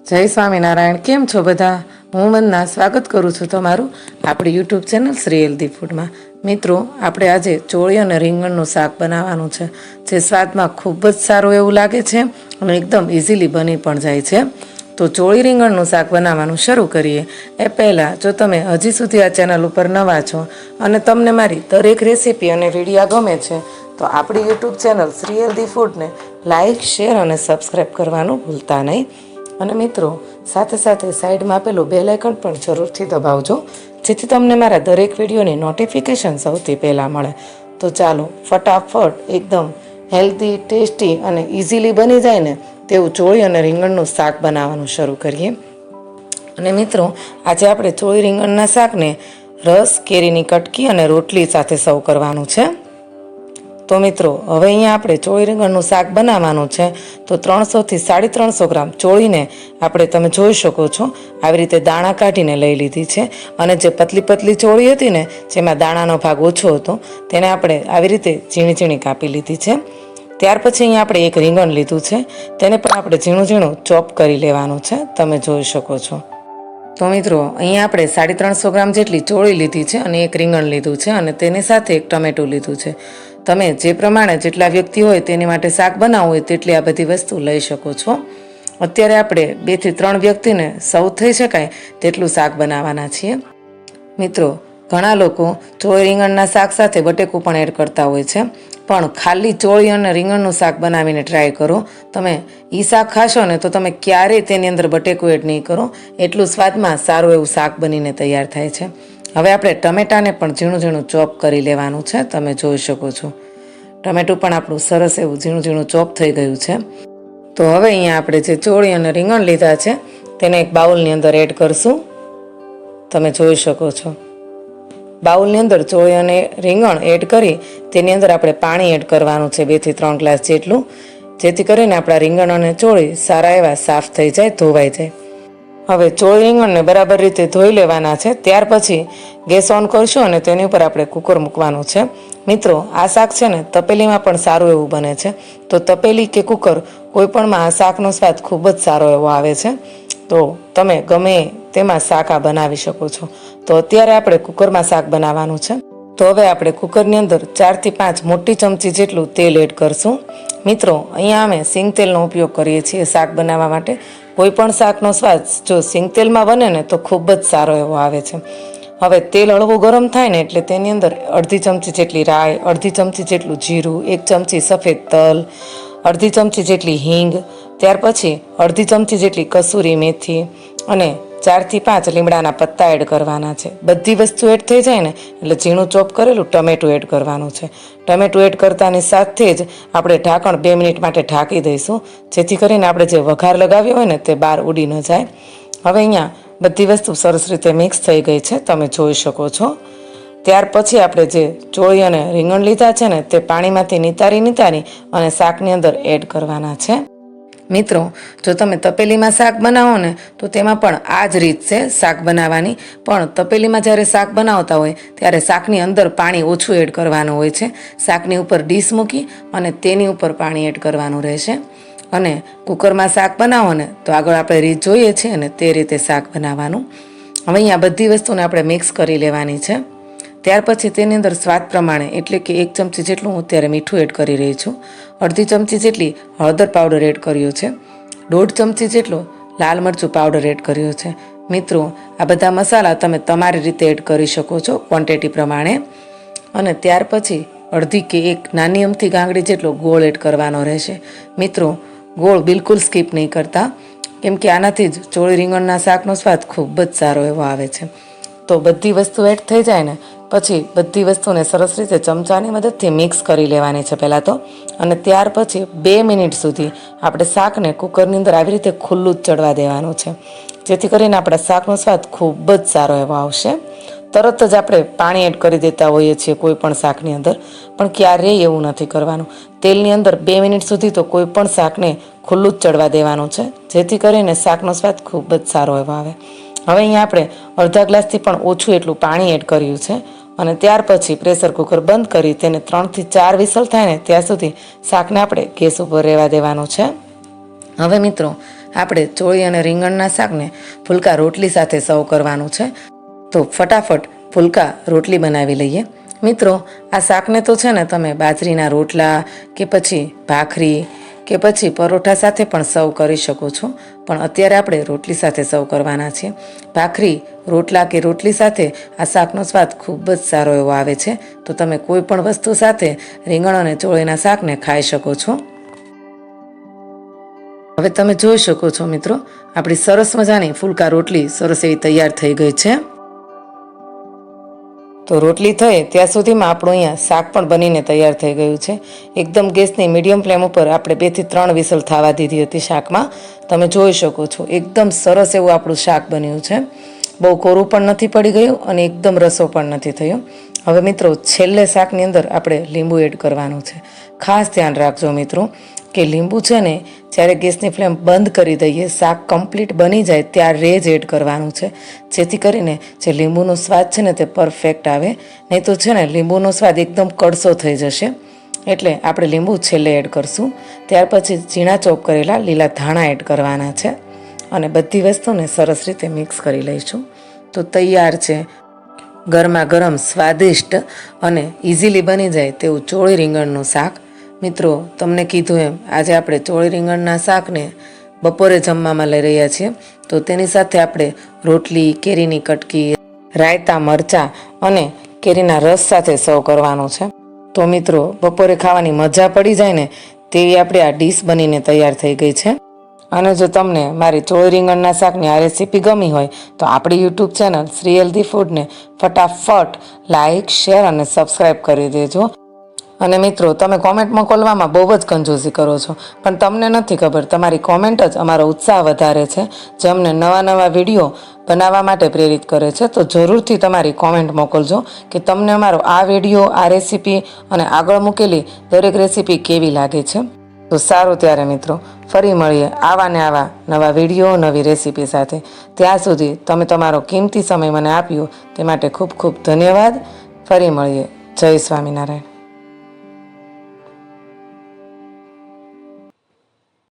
જય સ્વામિનારાયણ. કેમ છો બધા? હું વંદના સ્વાગત કરું છું તમારું આપણી યુટ્યુબ ચેનલ શ્રી હેલ્ધી ફૂડમાં. મિત્રો, આપણે આજે ચોળી અને રીંગણનું શાક બનાવવાનું છે, જે સ્વાદમાં ખૂબ જ સારું એવું લાગે છે અને એકદમ ઇઝીલી બની પણ જાય છે. તો ચોળી રીંગણનું શાક બનાવવાનું શરૂ કરીએ. એ પહેલાં જો તમે હજી સુધી આ ચેનલ ઉપર નવા છો અને તમને મારી દરેક રેસીપી અને વિડીયો ગમે છે તો આપણી યુટ્યુબ ચેનલ શ્રી હેલ્ધી ફૂડને લાઇક, શેર અને સબસ્ક્રાઈબ કરવાનું ભૂલતા નહીં. અને મિત્રો, સાથે સાથે સાઈડમાં આપેલું બેલ આઇકન પણ જરૂરથી દબાવજો, જેથી તમને મારા દરેક વિડીયોની નોટિફિકેશન સૌથી પહેલાં મળે. તો ચાલો ફટાફટ એકદમ હેલ્ધી, ટેસ્ટી અને ઇઝીલી બની જાય ને તેવું ચોળી અને રીંગણનું શાક બનાવવાનું શરૂ કરીએ. અને મિત્રો, આજે આપણે ચોળી રીંગણના શાકને રસ, કેરીની કટકી અને રોટલી સાથે સર્વ કરવાનું છે. તો મિત્રો, હવે અહીંયા આપણે ચોળી રીંગણનું શાક બનાવવાનું છે. તો 300થી 350 ગ્રામ ચોળીને આપણે, તમે જોઈ શકો છો, આવી રીતે દાણા કાઢીને લઈ લીધી છે. અને જે પતલી પતલી ચોળી હતી ને, જેમાં દાણાનો ભાગ ઓછો હતો, તેને આપણે આવી રીતે ઝીણી ઝીણી કાપી લીધી છે. ત્યાર પછી અહીંયા આપણે એક રીંગણ લીધું છે, તેને પણ આપણે ઝીણું ઝીણું ચોપ કરી લેવાનું છે, તમે જોઈ શકો છો. તો મિત્રો, અહીંયા આપણે 350 ગ્રામ જેટલી ચોળી લીધી છે અને એક રીંગણ લીધું છે અને તેની સાથે એક ટમેટું લીધું છે. તમે જે પ્રમાણે જેટલા વ્યક્તિ હોય તેની માટે શાક બનાવવું હોય તેટલી આ બધી વસ્તુ લઈ શકો છો. અત્યારે આપણે 2 થી 3 વ્યક્તિને સર્વ થઈ શકાય તેટલું શાક બનાવવાના છીએ. મિત્રો, ઘણા લોકો ચોળી રીંગણના શાક સાથે બટેકું પણ એડ કરતા હોય છે, પણ ખાલી ચોળી અને રીંગણનું શાક બનાવીને ટ્રાય કરો. તમે એ શાક ખાશો ને તો તમે ક્યારેય તેની અંદર બટેકું એડ નહીં કરો, એટલું સ્વાદમાં સારું એવું શાક બનીને તૈયાર થાય છે. હવે આપણે ટમેટાને પણ ઝીણું ઝીણું ચોપ કરી લેવાનું છે, તમે જોઈ શકો છો. ટમેટું પણ આપણું સરસ એવું ઝીણું ઝીણું ચોપ થઈ ગયું છે. તો હવે અહીંયા આપણે જે ચોળી અને રીંગણ લીધા છે તેને એક બાઉલની અંદર એડ કરશું, તમે જોઈ શકો છો. બાઉલની અંદર ચોળી અને રીંગણ એડ કરી તેની અંદર આપણે પાણી એડ કરવાનું છે, 2 થી 3 ગ્લાસ જેટલું, જેથી કરીને આપણા રીંગણ અને ચોળી સારા એવા સાફ થઈ જાય, ધોવાઈ જાય. હવે ચોળી રીંગણને બરાબર રીતે ધોઈ લેવાના છે. ત્યાર પછી ગેસ ઓન કરશું અને તેની ઉપર આપણે કુકર મૂકવાનું છે. મિત્રો, આ શાક છે ને તપેલીમાં પણ સારું એવું બને છે. તો તપેલી કે કુકર કોઈ પણમાં આ શાકનો સ્વાદ ખૂબ જ સારો એવો આવે છે. તો તમે ગમે તેમાં શાક આ બનાવી શકો છો. તો અત્યારે આપણે કુકરમાં શાક બનાવવાનું છે. તો હવે આપણે કુકરની અંદર 4 થી 5 મોટી ચમચી જેટલું તેલ એડ કરશું. મિત્રો, અહીંયા અમે સિંગ તેલનો ઉપયોગ કરીએ છીએ શાક બનાવવા માટે. કોઈ પણ શાકનો સ્વાદ જો સિંગ તેલમાં બને ને તો ખૂબ જ સારો એવો આવે છે. હવે તેલ હળવું ગરમ થાય ને એટલે તેની અંદર અડધી ચમચી જેટલી રાઈ, અડધી ચમચી જેટલું જીરું, 1 ચમચી સફેદ તલ, અડધી ચમચી જેટલી હિંગ, ત્યાર પછી અડધી ચમચી જેટલી કસૂરી મેથી અને 4 થી 5 લીમડાના પત્તા એડ કરવાના છે. બધી વસ્તુ એડ થઈ જાય ને એટલે ઝીણું ચોપ કરેલું ટમેટું એડ કરવાનું છે. ટમેટું એડ કરતાની સાથે જ આપણે ઢાંકણ 2 મિનિટ માટે ઢાંકી દઈશું, જેથી કરીને આપણે જે વઘાર લગાવ્યો હોય ને તે બહાર ઉડી ન જાય. હવે અહીંયા બધી વસ્તુ સરસ રીતે મિક્સ થઈ ગઈ છે, તમે જોઈ શકો છો. ત્યાર પછી આપણે જે ચોળી અને રીંગણ લીધા છે ને તે પાણીમાંથી નિતારી અને શાકની અંદર એડ કરવાના છે. મિત્રો, જો તમે તપેલીમાં શાક બનાવો ને તો તેમાં પણ આ જ રીત છે શાક બનાવવાની. પણ તપેલીમાં જ્યારે શાક બનાવતા હોય ત્યારે શાકની અંદર પાણી ઓછું એડ કરવાનું હોય છે. શાકની ઉપર ડીશ મૂકી અને તેની ઉપર પાણી એડ કરવાનું રહેશે. અને કુકરમાં શાક બનાવો ને તો આગળ આપણે રીત જોઈએ છીએ ને તે રીતે શાક બનાવવાનું. હવે અહીંયા બધી વસ્તુને આપણે મિક્સ કરી લેવાની છે. ત્યાર પછી તેની અંદર સ્વાદ પ્રમાણે, એટલે કે 1 ચમચી જેટલું હું અત્યારે મીઠું એડ કરી રહી છું, અડધી ચમચી જેટલી હળદર પાવડર એડ કર્યો છે, 1.5 ચમચી જેટલો લાલ મરચું પાવડર એડ કર્યો છે. મિત્રો, આ બધા મસાલા તમે તમારી રીતે એડ કરી શકો છો ક્વોન્ટિટી પ્રમાણે. અને ત્યાર પછી અડધી કે 1 નાની અમથી ગાંગડી જેટલો ગોળ એડ કરવાનો રહેશે. મિત્રો, ગોળ બિલકુલ સ્કીપ નહીં કરતા, કેમ કે આનાથી જ ચોળી રીંગણના શાકનો સ્વાદ ખૂબ જ સારો એવો આવે છે. તો બધી વસ્તુ એડ થઈ જાય ને પછી બધી વસ્તુને સરસ રીતે ચમચાની મદદથી મિક્સ કરી લેવાની છે પહેલાં તો. અને ત્યાર પછી 2 મિનિટ સુધી આપણે શાકને કુકરની અંદર આવી રીતે ખુલ્લું જ ચડવા દેવાનું છે, જેથી કરીને આપણા શાકનો સ્વાદ ખૂબ જ સારો એવો આવશે. તરત જ આપણે પાણી એડ કરી દેતા હોઈએ છીએ કોઈ પણ શાકની અંદર, પણ ક્યારેય એવું નથી કરવાનું. તેલની અંદર 2 મિનિટ સુધી તો કોઈ પણ શાકને ખુલ્લું જ ચડવા દેવાનું છે, જેથી કરીને શાકનો સ્વાદ ખૂબ જ સારો એવો આવે. હવે અહીંયા આપણે અડધા ગ્લાસથી પણ ઓછું એટલું પાણી એડ કર્યું છે. અને ત્યાર પછી પ્રેશર કુકર બંધ કરી તેને 3 થી 4 વિસલ થાય ને ત્યાં સુધી શાકને આપણે ગેસ ઉપર રહેવા દેવાનું છે. હવે મિત્રો, આપણે ચોળી અને રીંગણના શાકને ફુલકા રોટલી સાથે સર્વ કરવાનું છે. તો ફટાફટ ફુલકા રોટલી બનાવી લઈએ. મિત્રો, આ શાકને તો છે ને તમે બાજરીના રોટલા કે પછી ભાખરી કે પછી પરોઠા સાથે પણ સર્વ કરી શકો છો, પણ અત્યારે આપણે રોટલી સાથે સર્વ કરવાના છીએ. ભાખરી, રોટલા કે રોટલી સાથે આ શાકનો સ્વાદ ખૂબ જ સારો એવો આવે છે. તો તમે કોઈ પણ વસ્તુ સાથે રીંગણ અને ચોળીના શાકને ખાઈ શકો છો. હવે તમે જોઈ શકો છો મિત્રો, આપણી સરસ મજાની ફુલકા રોટલી સરસ એવી તૈયાર થઈ ગઈ છે. તો રોટલી થઈ ત્યાં સુધીમાં આપણું અહીંયા શાક પણ બનીને તૈયાર થઈ ગયું છે. એકદમ ગેસની મીડિયમ ફ્લેમ ઉપર આપણે 2 થી 3 વિસલ થવા દીધી હતી શાકમાં. તમે જોઈ શકો છો એકદમ સરસ એવું આપણું શાક બન્યું છે. બહુ કોરું પણ નથી પડી ગયું અને એકદમ રસો પણ નથી થયો. હવે મિત્રો, છેલ્લે શાકની અંદર આપણે લીંબુ એડ કરવાનું છે. ખાસ ધ્યાન રાખજો મિત્રો કે લીંબુ છે ને જ્યારે ગેસની ફ્લેમ બંધ કરી દઈએ, શાક કમ્પ્લીટ બની જાય ત્યારે જ એડ કરવાનું છે, જેથી કરીને જે લીંબુનો સ્વાદ છે ને તે પરફેક્ટ આવે. નહીં તો છે ને લીંબુનો સ્વાદ એકદમ કડસો થઈ જશે. એટલે આપણે લીંબુ છેલ્લે એડ કરશું. ત્યાર પછી ઝીણા ચોપ કરેલા લીલા ધાણા એડ કરવાના છે અને બધી વસ્તુને સરસ રીતે મિક્સ કરી લઈશું. તો તૈયાર છે ગરમા ગરમ સ્વાદિષ્ટ અને ઇઝીલી બની જાય તેવું ચોળી રીંગણનું શાક. મિત્રો, તમને કીધું એમ આજે આપણે ચોળી રીંગણના શાકને બપોરે જમવામાં લઈ રહ્યા છીએ. તો તેની સાથે આપણે રોટલી, કેરીની કટકી, રાયતા, મરચાં અને કેરીના રસ સાથે સર્વ કરવાનું છે. તો મિત્રો, બપોરે ખાવાની મજા પડી જાય ને તેવી આપણી આ ડીશ બનીને તૈયાર થઈ ગઈ છે. અને જો તમને મારી ચોળી રીંગણના શાકની આ રેસીપી ગમી હોય તો આપણી યુટ્યુબ ચેનલ શ્રી હેલ્ધી ફૂડને ફટાફટ લાઇક, શેર અને સબસ્ક્રાઈબ કરી દેજો. અને મિત્રો, તમે કોમેન્ટ મોકલવામાં બહુ જ કંજૂસી કરો છો, પણ તમને નથી ખબર, તમારી કોમેન્ટ જ અમારો ઉત્સાહ વધારે છે, જે અમને નવા નવા વિડીયો બનાવવા માટે પ્રેરિત કરે છે. તો જરૂરથી તમારી કોમેન્ટ મોકલજો કે તમને અમારો આ વિડીયો, આ રેસીપી અને આગળ મૂકેલી દરેક રેસીપી કેવી લાગે છે. તો સારું, ત્યારે મિત્રો ફરી મળીએ આવા ને આવા નવા વિડીયો, નવી રેસીપી સાથે. ત્યાં સુધી તમે તમારો કિંમતી સમય મને આપ્યો તે માટે ખૂબ ખૂબ ધન્યવાદ. ફરી મળીએ. જય સ્વામિનારાયણ.